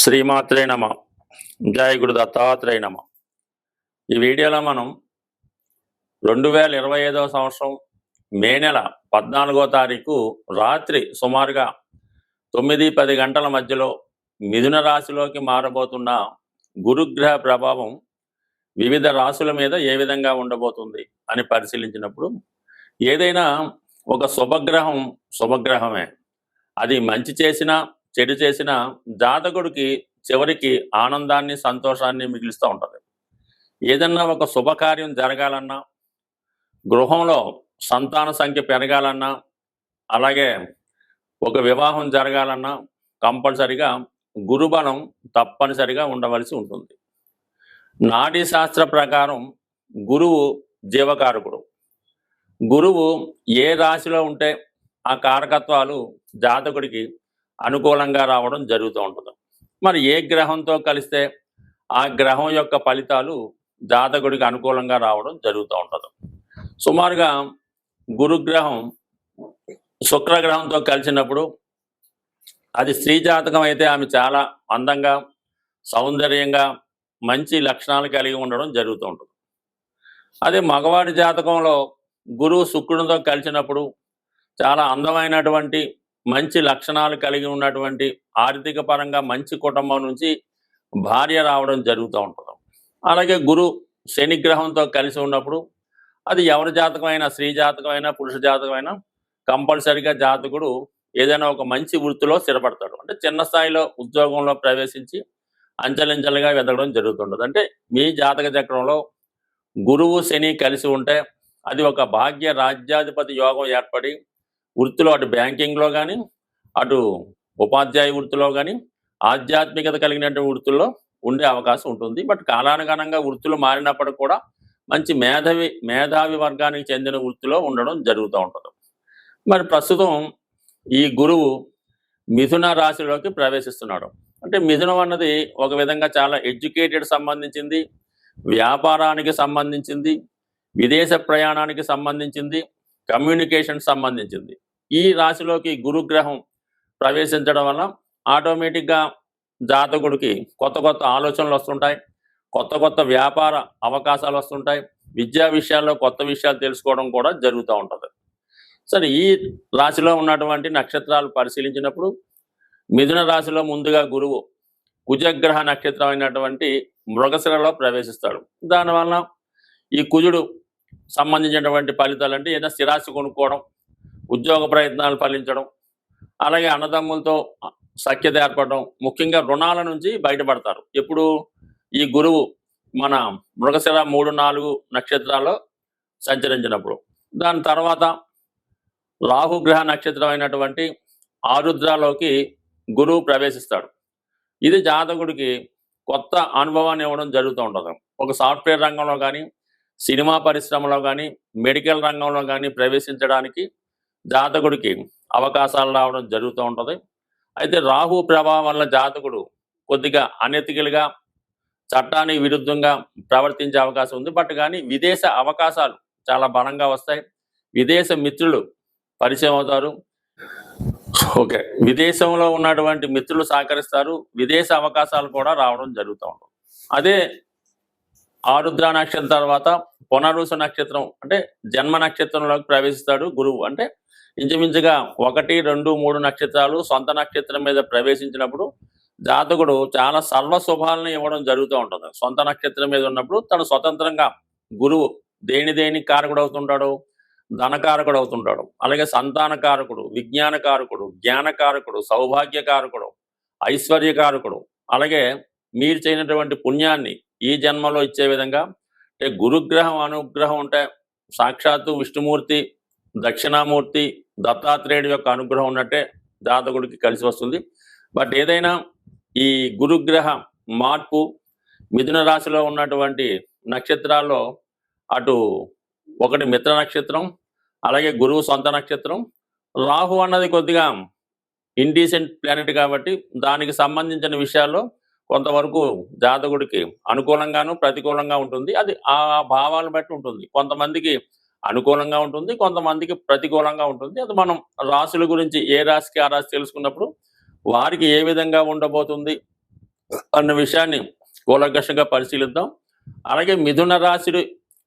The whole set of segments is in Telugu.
శ్రీమాత్రే నమ. జయ గురు దత్తాత్రేయ నమ. ఈ వీడియోలో మనం 2025వ సంవత్సరం మే నెల 14వ తారీఖు రాత్రి సుమారుగా 9-10 గంటల మధ్యలో మిథున రాశిలోకి మారబోతున్న గురుగ్రహ ప్రభావం వివిధ రాశుల మీద ఏ విధంగా ఉండబోతుంది అని పరిశీలించినప్పుడు, ఏదైనా ఒక శుభగ్రహమే, అది మంచి చేసినా చెడు చేసిన జాతకుడికి చివరికి ఆనందాన్ని సంతోషాన్ని మిగిలిస్తూ ఉంటుంది. ఏదన్నా ఒక శుభకార్యం జరగాలన్నా, గృహంలో సంతాన సంఖ్య పెరగాలన్నా, అలాగే ఒక వివాహం జరగాలన్నా కంపల్సరిగా గురుబలం తప్పనిసరిగా ఉండవలసి ఉంటుంది. నాడీ శాస్త్ర ప్రకారం గురువు జీవకారకుడు. గురువు ఏ రాశిలో ఉంటే ఆ కారకత్వాలు జాతకుడికి అనుకూలంగా రావడం జరుగుతూ ఉంటుంది. మరి ఏ గ్రహంతో కలిస్తే ఆ గ్రహం యొక్క ఫలితాలు జాతకుడికి అనుకూలంగా రావడం జరుగుతూ ఉంటుంది. సుమారుగా గురుగ్రహం శుక్రగ్రహంతో కలిసినప్పుడు అది స్త్రీ జాతకం అయితే ఆమె చాలా అందంగా, సౌందర్యంగా, మంచి లక్షణాలు కలిగి ఉండడం జరుగుతూ ఉంటుంది. అదే మగవాడి జాతకంలో గురువు శుక్రునితో కలిసినప్పుడు చాలా అందమైనటువంటి, మంచి లక్షణాలు కలిగి ఉన్నటువంటి, ఆర్థిక పరంగా మంచి కుటుంబం నుంచి భార్య రావడం జరుగుతూ ఉంటుంది. అలాగే గురు శని గ్రహంతో కలిసి ఉన్నప్పుడు అది ఎవరి జాతకమైనా, స్త్రీ జాతకమైనా, పురుష జాతకమైనా కంపల్సరిగా జాతకుడు ఏదైనా ఒక మంచి వృత్తిలో స్థిరపడతాడు. అంటే చిన్న స్థాయిలో ఉద్యోగంలో ప్రవేశించి అంచెలంచెలుగా ఎదగడం జరుగుతుంటుంది. అంటే మీ జాతక చక్రంలో గురువు శని కలిసి ఉంటే అది ఒక భాగ్య రాజ్యాధిపతి యోగం ఏర్పడి వృత్తిలో అటు బ్యాంకింగ్లో కానీ, అటు ఉపాధ్యాయ వృత్తిలో కానీ, ఆధ్యాత్మికత కలిగినటువంటి వృత్తుల్లో ఉండే అవకాశం ఉంటుంది. బట్ కాలానుగుణంగా వృత్తులు మారినప్పటికీ కూడా మంచి మేధావి వర్గానికి చెందిన వృత్తిలో ఉండడం జరుగుతూ ఉంటుంది. మరి ప్రస్తుతం ఈ గురువు మిథున రాశిలోకి ప్రవేశిస్తున్నాడు. అంటే మిథునం అన్నది ఒక విధంగా చాలా ఎడ్యుకేటెడ్ సంబంధించింది, వ్యాపారానికి సంబంధించింది, విదేశ ప్రయాణానికి సంబంధించింది, కమ్యూనికేషన్ సంబంధించింది. ఈ రాశిలోకి గురుగ్రహం ప్రవేశించడం వల్ల ఆటోమేటిక్గా జాతకుడికి కొత్త కొత్త ఆలోచనలు వస్తుంటాయి, కొత్త కొత్త వ్యాపార అవకాశాలు వస్తుంటాయి, విద్యా విషయాల్లో కొత్త విషయాలు తెలుసుకోవడం కూడా జరుగుతూ ఉంటుంది. సరే, ఈ రాశిలో ఉన్నటువంటి నక్షత్రాలు పరిశీలించినప్పుడు మిథున రాశిలో ముందుగా గురువు కుజగ్రహ నక్షత్రం అయినటువంటి మృగశిరలో ప్రవేశిస్తాడు. దానివల్ల ఈ కుజుడు సంబంధించినటువంటి ఫలితాలు అంటే ఏదైనా స్థిరాస్తి కొనుక్కోవడం, ఉద్యోగ ప్రయత్నాలు ఫలించడం, అలాగే అన్నదమ్ములతో సఖ్యత ఏర్పడడం, ముఖ్యంగా రుణాల నుంచి బయటపడతారు ఎప్పుడు ఈ గురువు మన మృగశిర 3-4 నక్షత్రాల్లో సంచరించినప్పుడు. దాని తర్వాత రాహుగ్రహ నక్షత్రం అయినటువంటి ఆరుద్రలోకి గురువు ప్రవేశిస్తాడు. ఇది జాతకుడికి కొత్త అనుభవాన్ని ఇవ్వడం జరుగుతూ ఉంటుంది. ఒక సాఫ్ట్వేర్ రంగంలో కానీ, సినిమా పరిశ్రమలో కానీ, మెడికల్ రంగంలో కానీ ప్రవేశించడానికి జాతకుడికి అవకాశాలు రావడం జరుగుతూ ఉంటుంది. అయితే రాహు ప్రభావం వల్ల జాతకుడు కొద్దిగా అనెతికల్గా, చట్టానికి విరుద్ధంగా ప్రవర్తించే అవకాశం ఉంది. బట్ కానీ విదేశ అవకాశాలు చాలా బలంగా వస్తాయి. విదేశ మిత్రులు పరిచయం అవుతారు. ఓకే, విదేశంలో ఉన్నటువంటి మిత్రులు సహకరిస్తారు. విదేశ అవకాశాలు కూడా రావడం జరుగుతూ ఉంటుంది. అదే ఆరుద్ర నక్షత్రం తర్వాత పునరుసు నక్షత్రం అంటే జన్మ నక్షత్రంలోకి ప్రవేశిస్తాడు గురువు. అంటే ఇంచుమించుగా 1, 2, 3 నక్షత్రాలు సొంత నక్షత్రం మీద ప్రవేశించినప్పుడు జాతకుడు చాలా సర్వశుభాలను ఇవ్వడం జరుగుతూ ఉంటుంది. సొంత నక్షత్రం మీద ఉన్నప్పుడు తను స్వతంత్రంగా గురువు దేని కారకుడు అవుతుంటాడు, ధనకారకుడు అవుతుంటాడు. అలాగే సంతానకారకుడు, విజ్ఞానకారకుడు, జ్ఞానకారకుడు, సౌభాగ్యకారకుడు, ఐశ్వర్యకారకుడు, అలాగే మీరు చేయనటువంటి పుణ్యాన్ని ఈ జన్మలో ఇచ్చే విధంగా. అంటే గురుగ్రహం అనుగ్రహం ఉంటే సాక్షాత్తు విష్ణుమూర్తి, దక్షిణామూర్తి, దత్తాత్రేయుడి యొక్క అనుగ్రహం ఉన్నట్టే జాతకుడికి కలిసి వస్తుంది. బట్ ఏదైనా ఈ గురుగ్రహ మార్పు మిథున రాశిలో ఉన్నటువంటి నక్షత్రాల్లో అటు ఒకటి మిత్ర నక్షత్రం, అలాగే గురువు సొంత నక్షత్రం. రాహు అన్నది కొద్దిగా ఇండీసెంట్ ప్లానెట్ కాబట్టి దానికి సంబంధించిన విషయాల్లో కొంతవరకు జాతకుడికి అనుకూలంగాను ప్రతికూలంగా ఉంటుంది. అది ఆ భావాలను బట్టి ఉంటుంది. కొంతమందికి అనుకూలంగా ఉంటుంది, కొంతమందికి ప్రతికూలంగా ఉంటుంది. అది మనం రాశుల గురించి ఏ రాశికి ఆ రాశి తెలుసుకున్నప్పుడు వారికి ఏ విధంగా ఉండబోతుంది అన్న విషయాన్ని కూలంకషంగా పరిశీలిద్దాం. అలాగే మిథున రాశి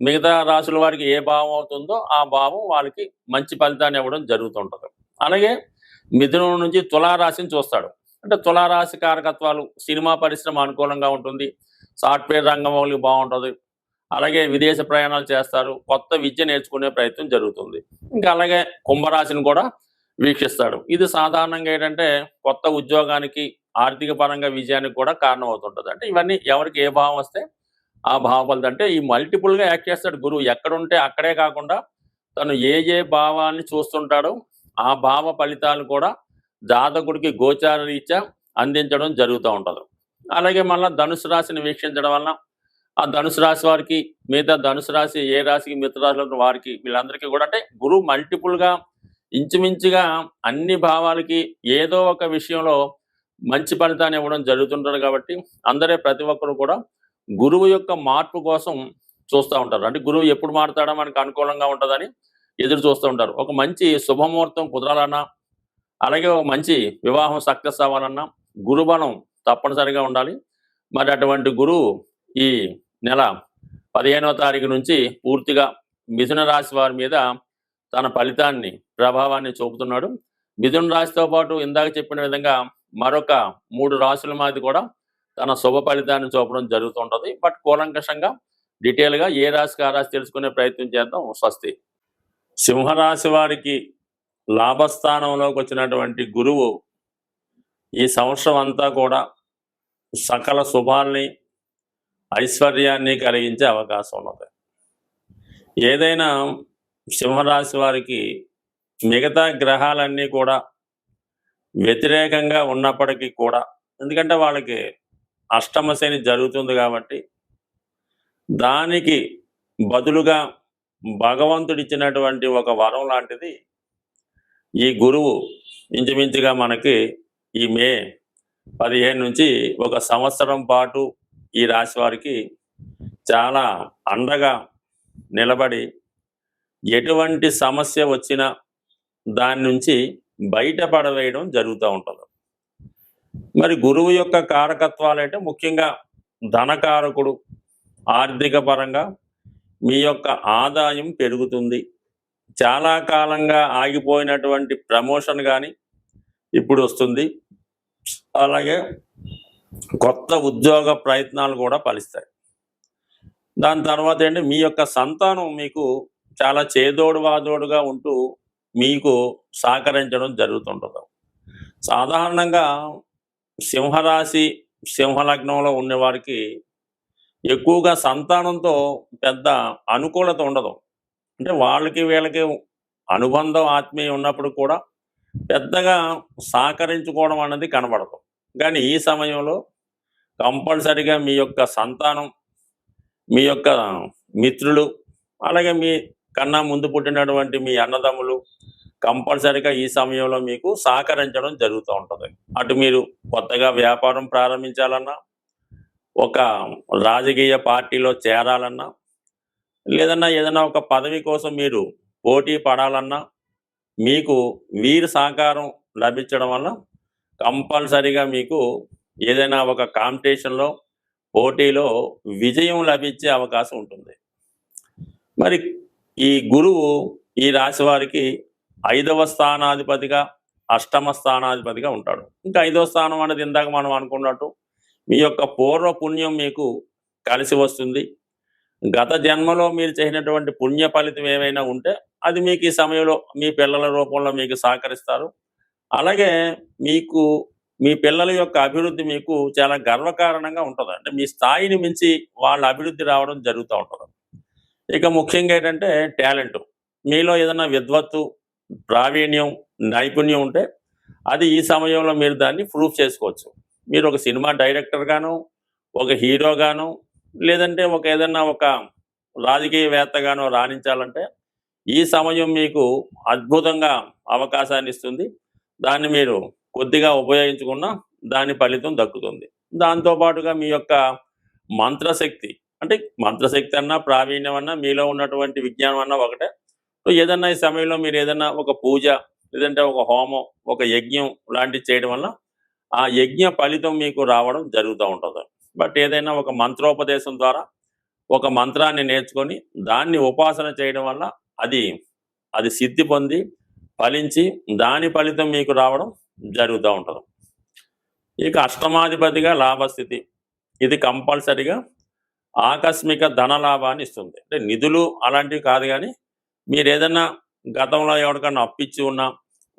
మిగతా రాశుల వారికి ఏ భావం అవుతుందో ఆ భావం వాళ్ళకి మంచి ఫలితాన్ని ఇవ్వడం జరుగుతుంటుంది. అలాగే మిథునం నుంచి తులారాశిని చూస్తాడు. అంటే తులారాశి కారకత్వాలు సినిమా పరిశ్రమ అనుకూలంగా ఉంటుంది, సాఫ్ట్వేర్ రంగం వాళ్ళకి బాగుంటుంది, అలాగే విదేశ ప్రయాణాలు చేస్తారు, కొత్త విద్య నేర్చుకునే ప్రయత్నం జరుగుతుంది. ఇంకా అలాగే కుంభరాశిని కూడా వీక్షిస్తాడు. ఇది సాధారణంగా ఏంటంటే కొత్త ఉద్యోగానికి, ఆర్థిక పరంగా విజయానికి కూడా కారణం అవుతుంటుంది. అంటే ఇవన్నీ ఎవరికి ఏ భావం వస్తే ఆ భావ ఫలితం. అంటే ఈ మల్టిపుల్గా యాక్ట్ చేస్తాడు గురువు. ఎక్కడుంటే అక్కడే కాకుండా తను ఏ భావాన్ని చూస్తుంటాడో ఆ భావ ఫలితాలు కూడా జాతకుడికి గోచార రీత్యా అందించడం జరుగుతూ ఉంటుంది. అలాగే మళ్ళీ ధనుసు రాశిని వీక్షించడం వలన ఆ ధనుసు రాశి వారికి, మిగతా ధనుసు రాశి ఏ రాశికి మిగతా రాశుల వారికి, వీళ్ళందరికీ కూడా అంటే గురువు మల్టిపుల్గా ఇంచుమించుగా అన్ని భావాలకి ఏదో ఒక విషయంలో మంచి ఫలితాన్ని ఇవ్వడం జరుగుతుంటారు. కాబట్టి ప్రతి ఒక్కరు కూడా గురువు యొక్క మార్పు కోసం చూస్తూ ఉంటారు. అంటే గురువు ఎప్పుడు మారుతాడో మనకు అనుకూలంగా ఉంటుందని ఎదురు చూస్తూ ఉంటారు. ఒక మంచి శుభముహూర్తం కుదరాలన్నా, అలాగే ఒక మంచి వివాహం సక్సెస్ అవ్వాలన్నా గురుబలం తప్పనిసరిగా ఉండాలి. మరి అటువంటి గురువు ఈ నెల 15వ తారీఖు నుంచి పూర్తిగా మిథున రాశి వారి మీద తన ఫలితాన్ని, ప్రభావాన్ని చూపుతున్నాడు. మిథున రాశితో పాటు ఇందాక చెప్పిన విధంగా మరొక 3 రాశుల మీద కూడా తన శుభ ఫలితాన్ని చూపడం జరుగుతుంటుంది. బట్ కూలంకషంగా డీటెయిల్గా ఏ రాశికి ఆ రాశి తెలుసుకునే ప్రయత్నం చేద్దాం. స్వస్తి. సింహరాశి వారికి లాభస్థానంలోకి వచ్చినటువంటి గురువు ఈ సంవత్సరం అంతా కూడా సకల శుభాల్ని, ఐశ్వర్యాన్ని కలిగించే అవకాశం ఉన్నది. ఏదైనా సింహరాశి వారికి మిగతా గ్రహాలన్నీ కూడా వ్యతిరేకంగా ఉన్నప్పటికీ కూడా, ఎందుకంటే వాళ్ళకి అష్టమ శని జరుగుతుంది కాబట్టి దానికి బదులుగా భగవంతుడిచ్చినటువంటి ఒక వరం లాంటిది ఈ గురువు ఇంచుమించుగా మనకి ఈ మే 15 నుంచి ఒక సంవత్సరం పాటు ఈ రాశి వారికి చాలా అండగా నిలబడి ఎటువంటి సమస్య వచ్చినా దాని నుంచి బయటపడవేయడం జరుగుతూ ఉంటుంది. మరి గురువు యొక్క కారకత్వాలు అంటే ముఖ్యంగా ధనకారకుడు. ఆర్థిక పరంగా మీ యొక్క ఆదాయం పెరుగుతుంది. చాలా కాలంగా ఆగిపోయినటువంటి ప్రమోషన్ కానీ ఇప్పుడు వస్తుంది. అలాగే కొత్త ఉద్యోగ ప్రయత్నాలు కూడా ఫలిస్తాయి. దాని తర్వాత ఏంటి, మీ యొక్క సంతానం మీకు చాలా చేదోడు వాదోడుగా ఉంటూ మీకు సహకరించడం జరుగుతుంటుంది. సాధారణంగా సింహరాశి, సింహలగ్నంలో ఉన్నవారికి ఎక్కువగా సంతానంతో పెద్ద అనుకూలత ఉండదు. అంటే వాళ్ళకి వీళ్ళకి అనుబంధం, ఆత్మీయం ఉన్నప్పుడు కూడా పెద్దగా సహకరించుకోవడం అన్నది కనబడదు. కానీ ఈ సమయంలో కంపల్సరిగా మీ యొక్క సంతానం, మీ యొక్క మిత్రులు, అలాగే మీ కన్నా ముందు పుట్టినటువంటి మీ అన్నదమ్ములు కంపల్సరిగా ఈ సమయంలో మీకు సహకరించడం జరుగుతూ ఉంటుంది. అటు మీరు కొత్తగా వ్యాపారం ప్రారంభించాలన్నా, ఒక రాజకీయ పార్టీలో చేరాలన్నా, లేదన్నా ఏదైనా ఒక పదవి కోసం మీరు పోటీ పడాలన్నా మీకు వీరి సహకారం లభించడం వల్ల కంపల్సరిగా మీకు ఏదైనా ఒక కాంపిటీషన్లో, పోటీలో విజయం లభించే అవకాశం ఉంటుంది. మరి ఈ గురువు ఈ రాశి వారికి 5వ స్థానాధిపతిగా, అష్టమ స్థానాధిపతిగా ఉంటాడు. ఇంకా 5వ స్థానం అనేది ఇందాక మనం అనుకున్నట్టు మీ యొక్క పూర్వ పుణ్యం మీకు కలిసి వస్తుంది. గత జన్మలో మీరు చేసినటువంటి పుణ్య ఫలితం ఏమైనా ఉంటే అది మీకు ఈ సమయంలో మీ పిల్లల రూపంలో మీకు సహకరిస్తారు. అలాగే మీకు మీ పిల్లల యొక్క అభివృద్ధి మీకు చాలా గర్వకారణంగా ఉంటుంది. అంటే మీ స్థాయిని మించి వాళ్ళ అభివృద్ధి రావడం జరుగుతూ ఉంటుంది. ఇక ముఖ్యంగా ఏంటంటే టాలెంట్, మీలో ఏదైనా విద్వత్తు, ప్రావీణ్యం, నైపుణ్యం ఉంటే అది ఈ సమయంలో మీరు దాన్ని ప్రూఫ్ చేసుకోవచ్చు. మీరు ఒక సినిమా డైరెక్టర్గాను, ఒక హీరోగాను, లేదంటే ఏదైనా ఒక రాజకీయవేత్తగానో రాణించాలంటే ఈ సమయం మీకు అద్భుతంగా అవకాశాన్ని ఇస్తుంది. దాన్ని మీరు కొద్దిగా ఉపయోగించుకున్న దాని ఫలితం దక్కుతుంది. దాంతోపాటుగా మీ యొక్క మంత్రశక్తి, అంటే మంత్రశక్తి అన్నా, ప్రావీణ్యం అన్నా, మీలో ఉన్నటువంటి విజ్ఞానం అన్నా ఒకటే. సో ఏదన్నా ఈ సమయంలో మీరు ఏదన్నా ఒక పూజ, లేదంటే ఒక హోమం, ఒక యజ్ఞం లాంటివి చేయడం వల్ల ఆ యజ్ఞ ఫలితం మీకు రావడం జరుగుతూ ఉంటుంది. బట్ ఏదైనా ఒక మంత్రోపదేశం ద్వారా ఒక మంత్రాన్ని నేర్చుకొని దాన్ని ఉపాసన చేయడం వల్ల అది అది సిద్ధి పొంది ఫలించి దాని ఫలితం మీకు రావడం జరుగుతూ ఉంటుంది. ఇక అష్టమాధిపతిగా లాభస్థితి, ఇది కంపల్సరిగా ఆకస్మిక ధన లాభాన్ని ఇస్తుంది. అంటే నిధులు అలాంటివి కాదు, కానీ మీరు ఏదైనా గతంలో ఎవరికన్నా అప్పిచ్చి ఉన్నా,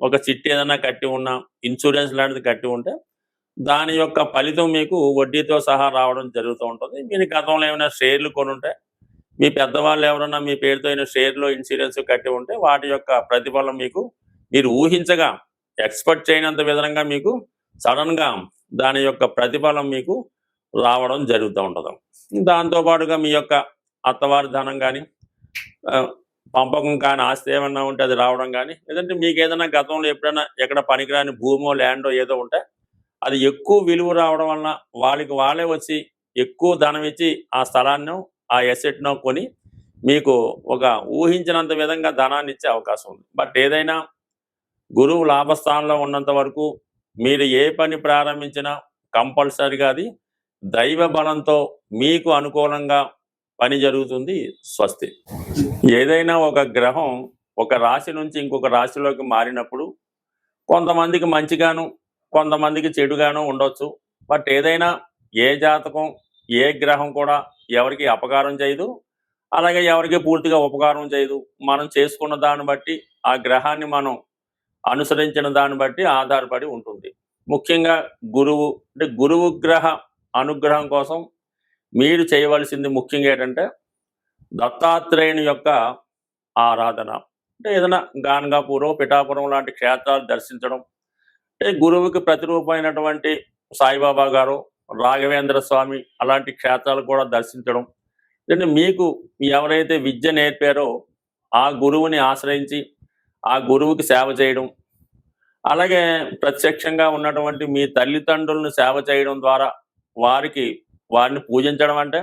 ఒక చిట్టి ఏదైనా కట్టి ఉన్నా, ఇన్సూరెన్స్ లాంటిది కట్టి ఉంటే దాని యొక్క ఫలితం మీకు వడ్డీతో సహా రావడం జరుగుతూ ఉంటుంది. మీరు గతంలో ఏమైనా షేర్లు కొని ఉంటే, మీ పెద్దవాళ్ళు ఎవరన్నా మీ పేరుతో అయిన షేర్లో ఇన్సూరెన్స్ కట్టి ఉంటే వాటి యొక్క ప్రతిఫలం మీకు మీరు ఊహించగా ఎక్స్పెక్ట్ చేయనంత విధంగా మీకు సడన్గా దాని యొక్క ప్రతిఫలం మీకు రావడం జరుగుతూ ఉంటుంది. దాంతోపాటుగా మీ యొక్క అత్తవారి ధనం కానీ, పంపకం కానీ, ఆస్తి ఏమన్నా ఉంటే అది రావడం కానీ, లేదంటే మీకు ఏదైనా గతంలో ఎప్పుడైనా ఎక్కడ పనికిరాని భూమో ల్యాండో ఏదో ఉంటే అది ఎక్కువ విలువ రావడం వలన వాళ్ళే వచ్చి ఎక్కువ ధనం ఇచ్చి ఆ స్థలాన్ని, ఆ ఎసెట్ను కొని మీకు ఒక ఊహించినంత విధంగా ధనాన్ని ఇచ్చే అవకాశం ఉంది. బట్ ఏదైనా గురువు లాభస్థానంలో ఉన్నంత వరకు మీరు ఏ పని ప్రారంభించినా కంపల్సరిగా అది దైవ బలంతో మీకు అనుకూలంగా పని జరుగుతుంది. స్వస్తి. ఏదైనా ఒక గ్రహం ఒక రాశి నుంచి ఇంకొక రాశిలోకి మారినప్పుడు కొంతమందికి మంచిగాను, కొంతమందికి చెడుగాను ఉండొచ్చు. బట్ ఏదైనా ఏ జాతకం, ఏ గ్రహం కూడా ఎవరికి అపకారం చేయదు, అలాగే ఎవరికి పూర్తిగా ఉపకారం చేయదు. మనం చేసుకున్న దాన్ని బట్టి, ఆ గ్రహాన్ని మనం అనుసరించిన దాన్ని బట్టి ఆధారపడి ఉంటుంది. ముఖ్యంగా గురువు, అంటే గురువు గ్రహ అనుగ్రహం కోసం మీరు చేయవలసింది ముఖ్యంగా ఏంటంటే దత్తాత్రేయుని యొక్క ఆరాధన. అంటే ఏదైనా గాన్గాపూర్, పిఠాపురం లాంటి క్షేత్రాలు దర్శించడం, అంటే గురువుకి ప్రతిరూపమైనటువంటి సాయిబాబా గారు, రాఘవేంద్ర స్వామి అలాంటి క్షేత్రాలు కూడా దర్శించడం. అంటే మీకు ఎవరైతే విద్య నేర్పారో ఆ గురువుని ఆశ్రయించి ఆ గురువుకి సేవ చేయడం, అలాగే ప్రత్యక్షంగా ఉన్నటువంటి మీ తల్లిదండ్రులను సేవ చేయడం ద్వారా వారిని పూజించడం. అంటే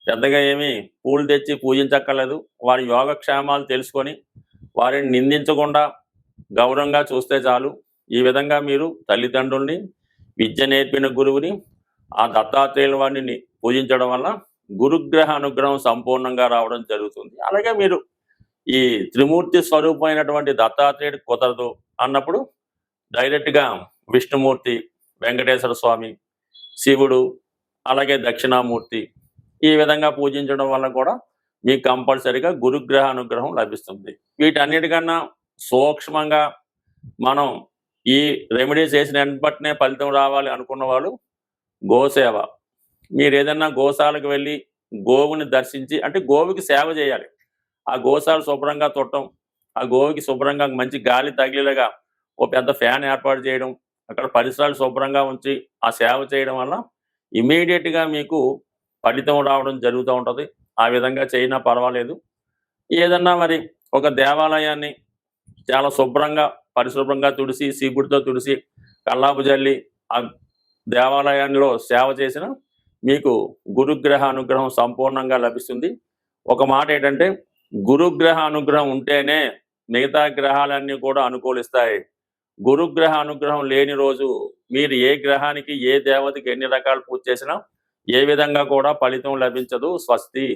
పెద్దగా ఏమీ పూలు తెచ్చి పూజించక్కర్లేదు. వారి యోగక్షేమాలు తెలుసుకొని వారిని నిందించకుండా గౌరవంగా చూస్తే చాలు. ఈ విధంగా మీరు తల్లిదండ్రుల్ని, విద్య నేర్పిన గురువుని, ఆ దత్తాత్రేయుల వారిని పూజించడం వల్ల గురుగ్రహ అనుగ్రహం సంపూర్ణంగా రావడం జరుగుతుంది. అలాగే మీరు ఈ త్రిమూర్తి స్వరూపమైనటువంటి దత్తాత్రేయుడు కుదరదు అన్నప్పుడు డైరెక్ట్గా విష్ణుమూర్తి, వెంకటేశ్వర స్వామి, శివుడు, అలాగే దక్షిణామూర్తి ఈ విధంగా పూజించడం వల్ల కూడా మీకు కంపల్సరిగా గురుగ్రహ అనుగ్రహం లభిస్తుంది. వీటన్నిటికన్నా సూక్ష్మంగా మనం ఈ రెమెడీస్ చేసిన వెంటనే ఫలితం రావాలి అనుకున్న వాళ్ళు గోసేవ. మీరు ఏదన్నా గోశాలకు వెళ్ళి గోవుని దర్శించి, అంటే గోవుకి సేవ చేయాలి. ఆ గోశాల శుభ్రంగా తుట్టడం, ఆ గోవుకి శుభ్రంగా మంచి గాలి తగిలేలాగా ఓ పెద్ద ఫ్యాన్ ఏర్పాటు చేయడం, అక్కడ పరిసరాలు శుభ్రంగా ఉంచి ఆ సేవ చేయడం వల్ల ఇమీడియట్గా మీకు ఫలితం రావడం జరుగుతూ ఉంటుంది. ఆ విధంగా చేయనా పర్వాలేదు. ఏదన్నా మరి ఒక దేవాలయాన్ని చాలా శుభ్రంగా పరిశుభ్రంగా తుడిసి, సీపుడితో తుడిసి, కల్లాపు జల్లి ఆ దేవాలయంలో సేవ చేసిన మీకు గురుగ్రహ అనుగ్రహం సంపూర్ణంగా లభిస్తుంది. ఒక మాట ఏంటంటే గురుగ్రహ అనుగ్రహం ఉంటేనే మిగతా గ్రహాలన్నీ కూడా అనుకూలిస్తాయి. గురుగ్రహ అనుగ్రహం లేని రోజు మీరు ఏ గ్రహానికి, ఏ దేవతకి ఎన్ని రకాల పూజ చేసినా ఏ విధంగా కూడా ఫలితం లభించదు. స్వస్తి.